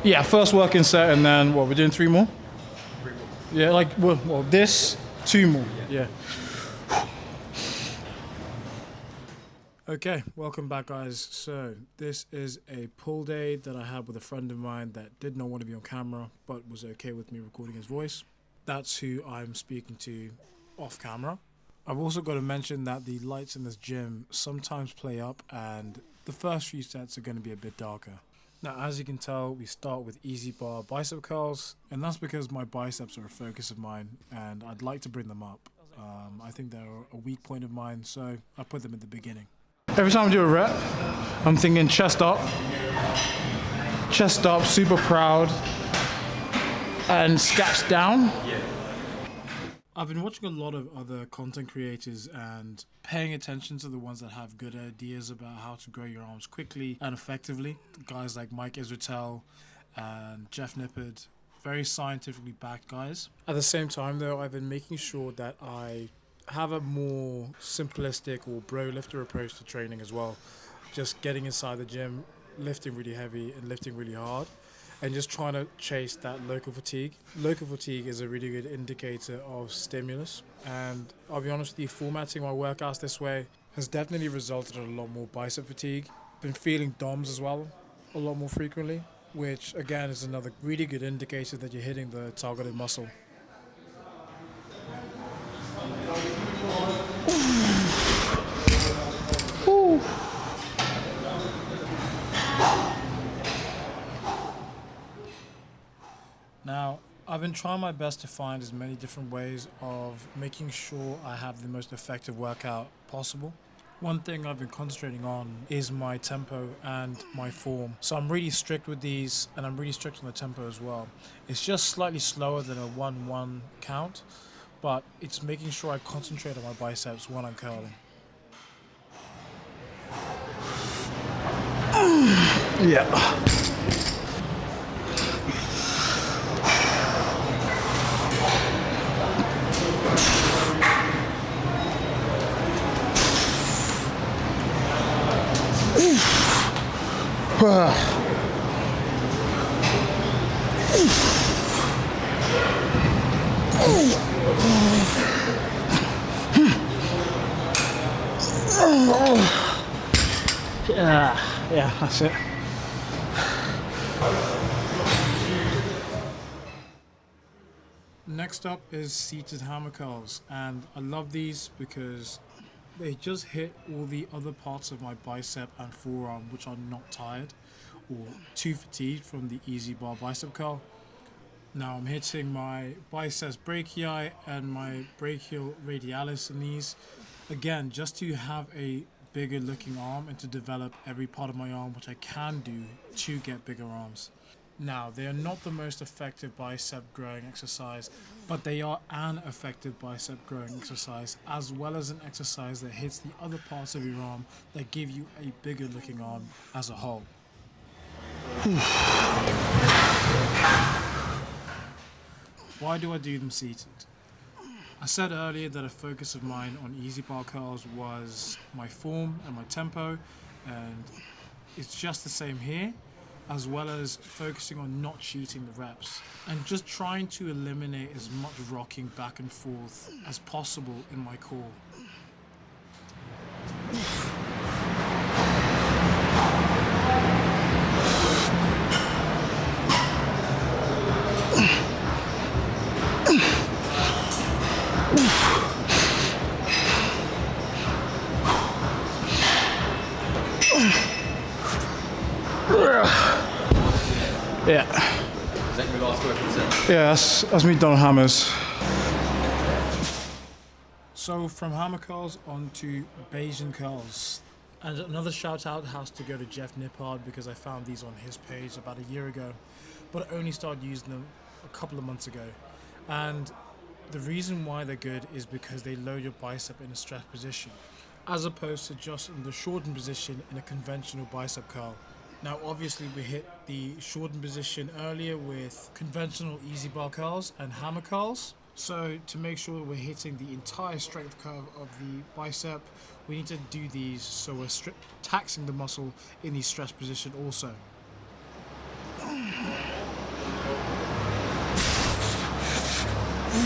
Yeah, first working set, and then what? We're doing 3 more. Yeah, like well, this 2 more. Yeah. Okay, welcome back, guys. So this is a pull day that I had with a friend of mine that did not want to be on camera, but was okay with me recording his voice. That's who I'm speaking to off camera. I've also got to mention that the lights in this gym sometimes play up, and the first few sets are going to be a bit darker. Now, as you can tell, we start with easy bar bicep curls, and that's because my biceps are a focus of mine, and I'd like to bring them up. I think they're a weak point of mine, so I put them at the beginning. Every time I do a rep, I'm thinking chest up, super proud, and scaps down. I've been watching a lot of other content creators and paying attention to the ones that have good ideas about how to grow your arms quickly and effectively. Guys like Mike Israetel and Jeff Nippard, very scientifically backed guys. At the same time though, I've been making sure that I have a more simplistic or bro lifter approach to training as well. Just getting inside the gym, lifting really heavy and lifting really hard, and just trying to chase that local fatigue. Local fatigue is a really good indicator of stimulus, and I'll be honest with you, formatting my workouts this way has definitely resulted in a lot more bicep fatigue. Been feeling DOMs as well a lot more frequently, which again is another really good indicator that you're hitting the targeted muscle. Now, I've been trying my best to find as many different ways of making sure I have the most effective workout possible. One thing I've been concentrating on is my tempo and my form. So I'm really strict with these, and I'm really strict on the tempo as well. It's just slightly slower than a 1-1 count, but it's making sure I concentrate on my biceps when I'm curling. Yeah. Yeah, that's it. Next up is seated hammer curls, and I love these because they just hit all the other parts of my bicep and forearm which are not tired or too fatigued from the easy bar bicep curl. Now I'm hitting my biceps brachii and my brachial radialis in these, again just to have a bigger looking arm and to develop every part of my arm which I can do to get bigger arms. Now, they are not the most effective bicep growing exercise, but they are an effective bicep growing exercise, as well as an exercise that hits the other parts of your arm that give you a bigger looking arm as a whole. Why do I do them seated? I said earlier that a focus of mine on easy bar curls was my form and my tempo, and it's just the same here, as well as focusing on not cheating the reps and just trying to eliminate as much rocking back and forth as possible in my core. Yeah. Is that your last working set? Yeah, that's me done on hammers. So from hammer curls on to Bayesian curls. And another shout out has to go to Jeff Nippard because I found these on his page about a year ago, but I only started using them a couple of months ago. And the reason why they're good is because they load your bicep in a stretch position, as opposed to just in the shortened position in a conventional bicep curl. Now obviously we hit the shortened position earlier with conventional easy bar curls and hammer curls. So to make sure we're hitting the entire strength curve of the bicep, we need to do these so we're taxing the muscle in the stretch position also. And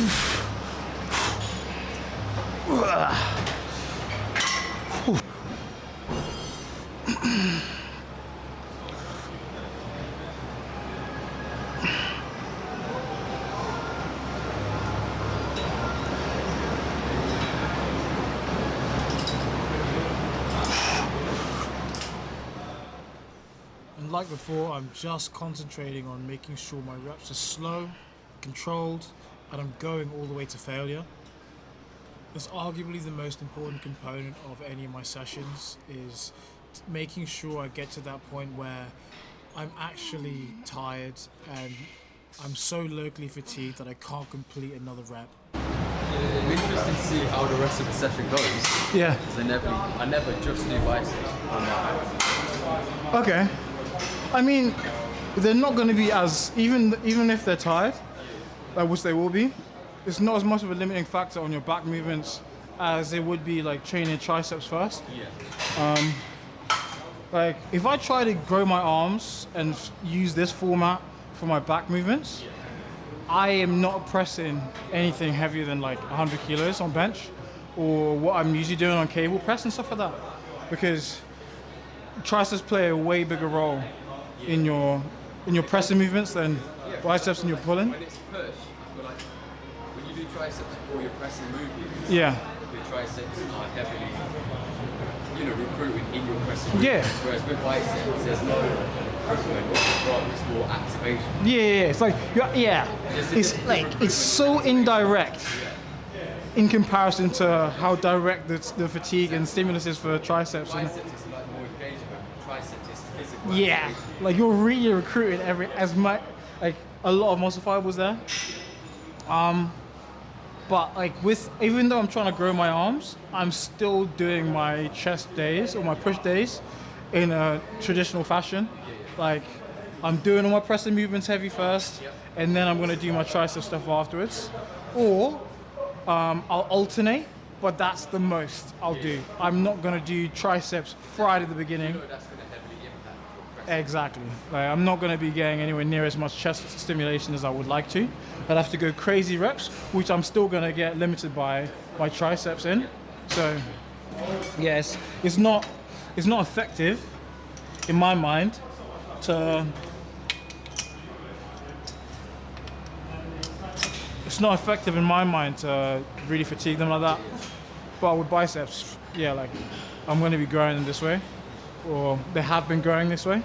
like before, I'm just concentrating on making sure my reps are slow, controlled, and I'm going all the way to failure. It's arguably the most important component of any of my sessions, is making sure I get to that point where I'm actually tired and I'm so locally fatigued that I can't complete another rep. It'll be interesting to see how the rest of the session goes. Yeah. Because I never just do biceps on my. Okay. I mean, they're not going to be as, even if they're tired, which they will be, it's not as much of a limiting factor on your back movements as it would be like training triceps first. Yeah. Like, if I try to grow my arms and use this format for my back movements, I am not pressing anything heavier than like 100 kilos on bench, or what I'm usually doing on cable press and stuff like that, because triceps play a way bigger role in your pressing movements than biceps and your pulling. When it's push, I feel like when you do triceps before your pressing movements, Yeah. your triceps are heavily, recruited in your pressing movements. Yeah. Whereas with biceps, there's no recruitment, it's more activation. Yeah, it's like, it's like, it's so indirect in comparison to how direct the fatigue and stimulus is for triceps. Biceps is like more engagement, triceps is physical. Yeah, activation. like you're really recruiting as much, like a lot of muscle fibers there. But like even though I'm trying to grow my arms, I'm still doing my chest days or my push days in a traditional fashion. Like, I'm doing all my pressing movements heavy first, and then I'm gonna do my tricep stuff afterwards. Or I'll alternate, but that's the most I'll do. I'm not gonna do triceps right at the beginning. That's going to heavily impact your pressing. Exactly. Like, I'm not going to be getting anywhere near as much chest stimulation as I would like to. I'd have to go crazy reps, which I'm still going to get limited by my triceps in. So, yes, it's not effective in my mind to. It's not effective in my mind to really fatigue them like that. But with biceps, yeah, like I'm going to be growing them this way, or they have been growing this way.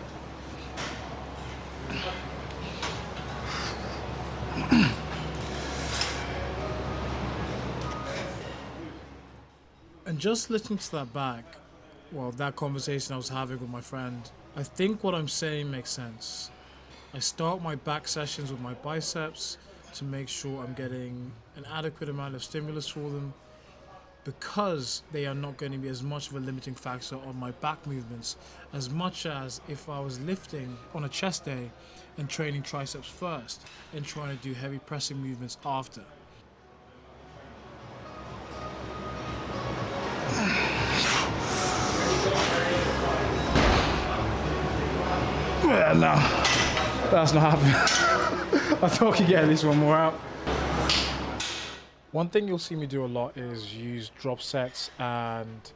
And just listening to that back, that conversation I was having with my friend, I think what I'm saying makes sense. I start my back sessions with my biceps to make sure I'm getting an adequate amount of stimulus for them, because they are not going to be as much of a limiting factor on my back movements as much as if I was lifting on a chest day and training triceps first and trying to do heavy pressing movements after. Yeah, no, that's not happening. I thought I could get at least one more out. One thing you'll see me do a lot is use drop sets and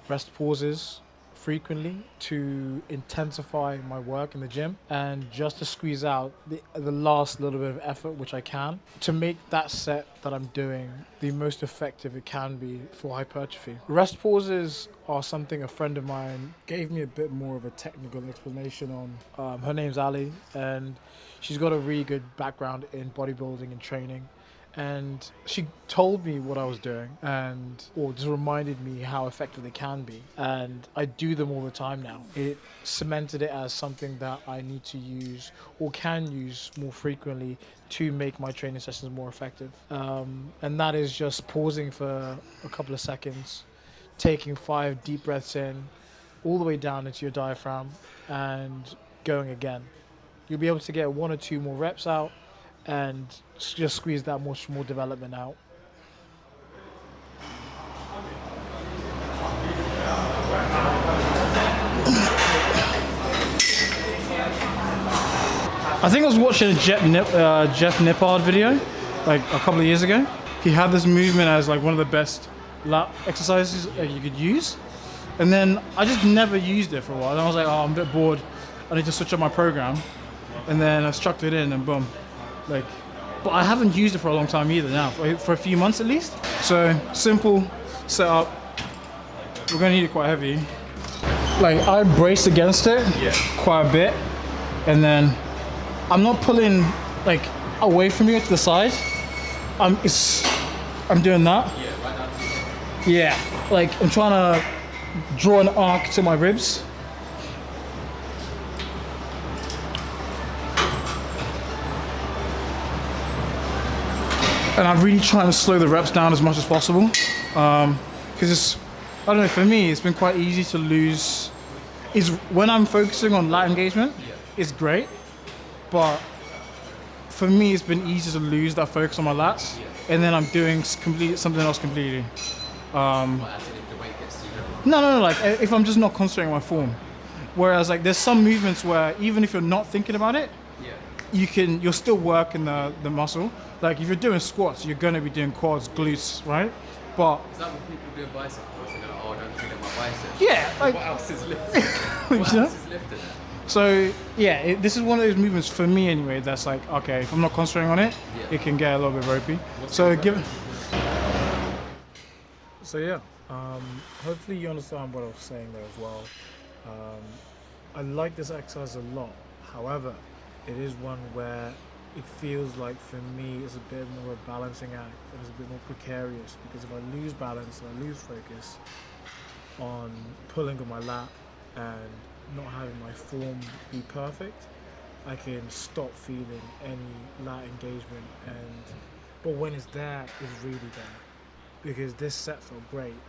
rest pauses frequently to intensify my work in the gym, and just to squeeze out the last little bit of effort which I can to make that set that I'm doing the most effective it can be for hypertrophy. Rest pauses are something a friend of mine gave me a bit more of a technical explanation on. Her name's Ali, and she's got a really good background in bodybuilding and training. And she told me what I was doing, or just reminded me how effective they can be. And I do them all the time now. It cemented it as something that I need to use or can use more frequently to make my training sessions more effective. And that is just pausing for a couple of seconds, taking 5 deep breaths in, all the way down into your diaphragm, and going again. You'll be able to get 1 or 2 more reps out, and just squeeze that much more development out. I think I was watching a Jeff Nippard video, like a couple of years ago. He had this movement as like one of the best lat exercises you could use. And then I just never used it for a while. And I was like, oh, I'm a bit bored. I need to switch up my program. And then I struck it in and boom. Like, but I haven't used it for a long time either now, for a few months at least. So simple setup. We're gonna need it quite heavy. Like I braced against it quite a bit. And then I'm not pulling like away from you to the side. I'm doing that. Yeah, like I'm trying to draw an arc to my ribs. And I'm really trying to slow the reps down as much as possible. Because I don't know, for me, it's been quite easy to lose. When I'm focusing on lat engagement, it's great. But for me, it's been easy to lose that focus on my lats. And then I'm doing something else completely. No, like if I'm just not concentrating on my form. Whereas like there's some movements where even if you're not thinking about it, you're still working the muscle. Like if you're doing squats, you're gonna be doing quads, glutes, right? But is that what people do in biceps? They go, oh, don't think of my biceps. Yeah, like what else is lifted? What else is lifted? So yeah, this is one of those movements for me anyway. That's like okay, if I'm not concentrating on it, it can get a little bit ropey. So yeah, hopefully you understand what I was saying there as well. I like this exercise a lot. However, it is one where it feels like for me it's a bit more a balancing act and it's a bit more precarious, because if I lose balance and I lose focus on pulling on my lat and not having my form be perfect, I can stop feeling any lat engagement. But when it's there, it's really there, because this set felt great,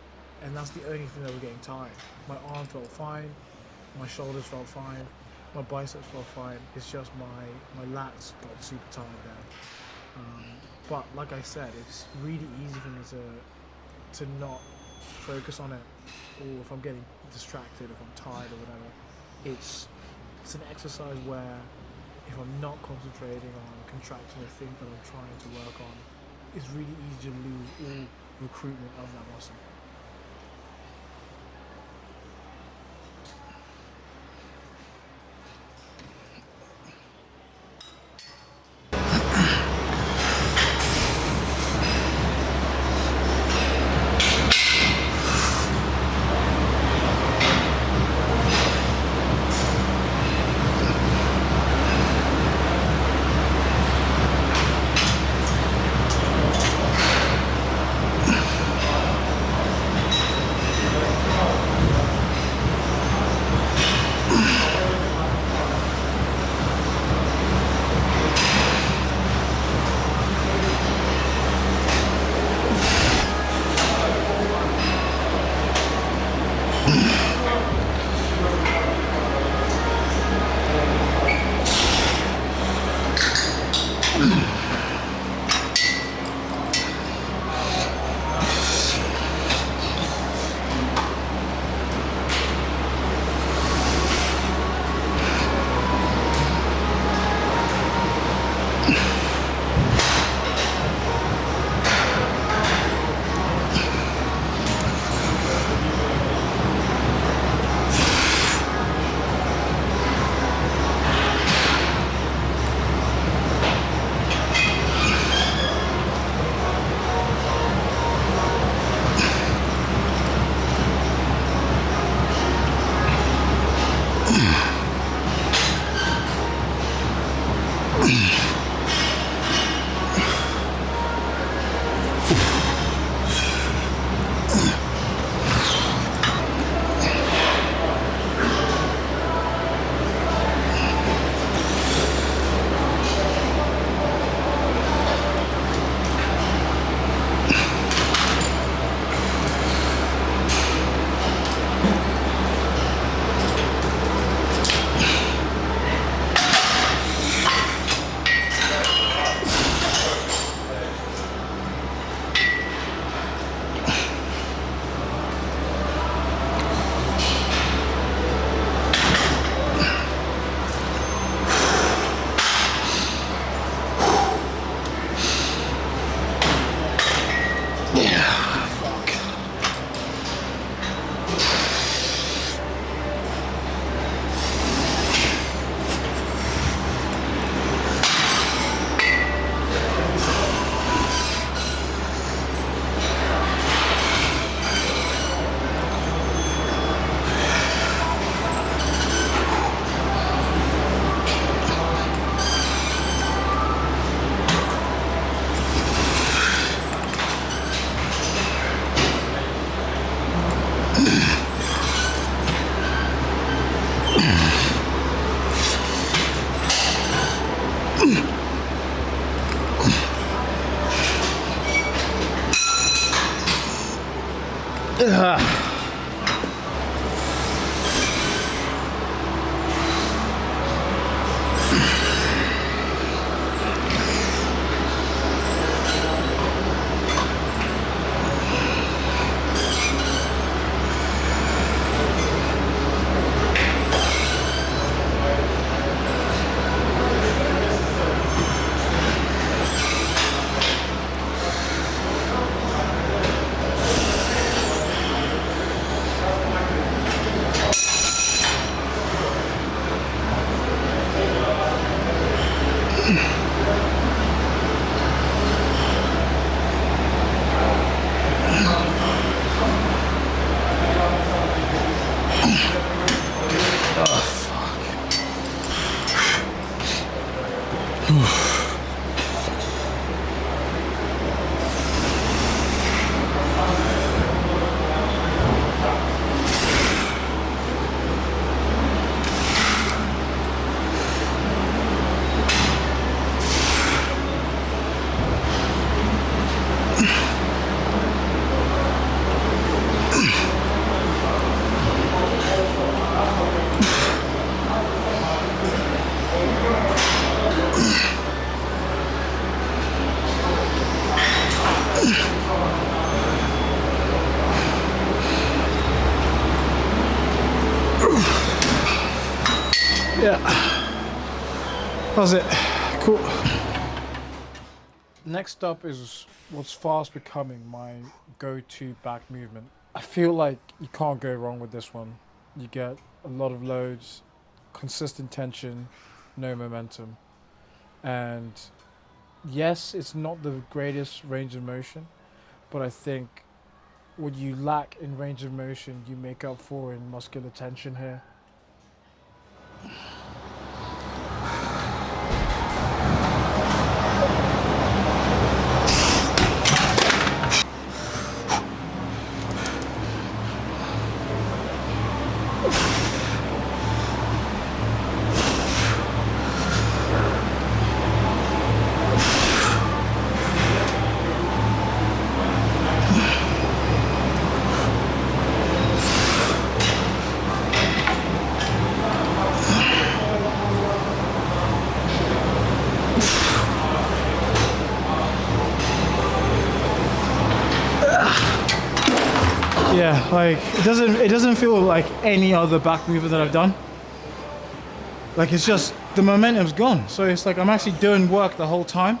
and that's the only thing that was getting tired. My arms felt fine, my shoulders felt fine, my biceps felt fine. It's just my lats got super tired there. But like I said, it's really easy for me to not focus on it, or if I'm getting distracted, if I'm tired or whatever. It's an exercise where if I'm not concentrating on contracting the thing that I'm trying to work on, it's really easy to lose all recruitment of that muscle. Yeah, that's it. Cool. Next up is what's fast becoming my go-to back movement. I feel like you can't go wrong with this one. You get a lot of loads, consistent tension, no momentum. And yes, it's not the greatest range of motion, but I think what you lack in range of motion, you make up for in muscular tension here. Yeah, like it doesn't feel like any other back movement that I've done. Like it's just the momentum's gone. So it's like I'm actually doing work the whole time.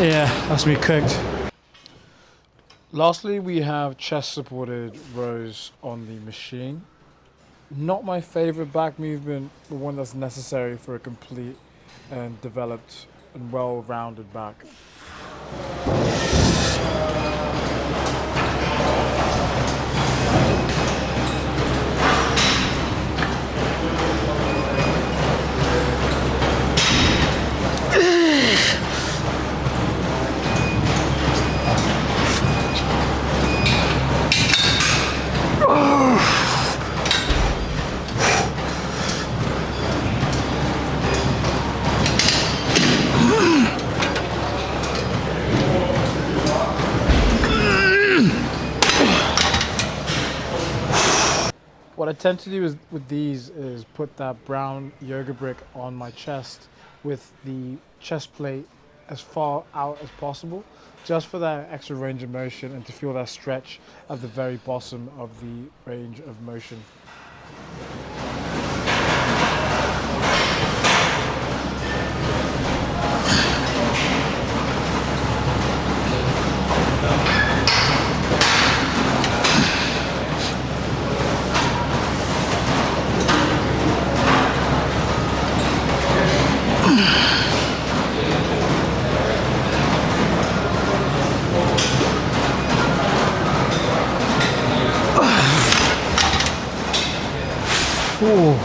Yeah, that's me cooked. Lastly, we have chest supported rows on the machine. Not my favorite back movement, but one that's necessary for a complete and developed and well-rounded back. What I tend to do with these is put that brown yoga brick on my chest with the chest plate as far out as possible, just for that extra range of motion and to feel that stretch at the very bottom of the range of motion. Ooh.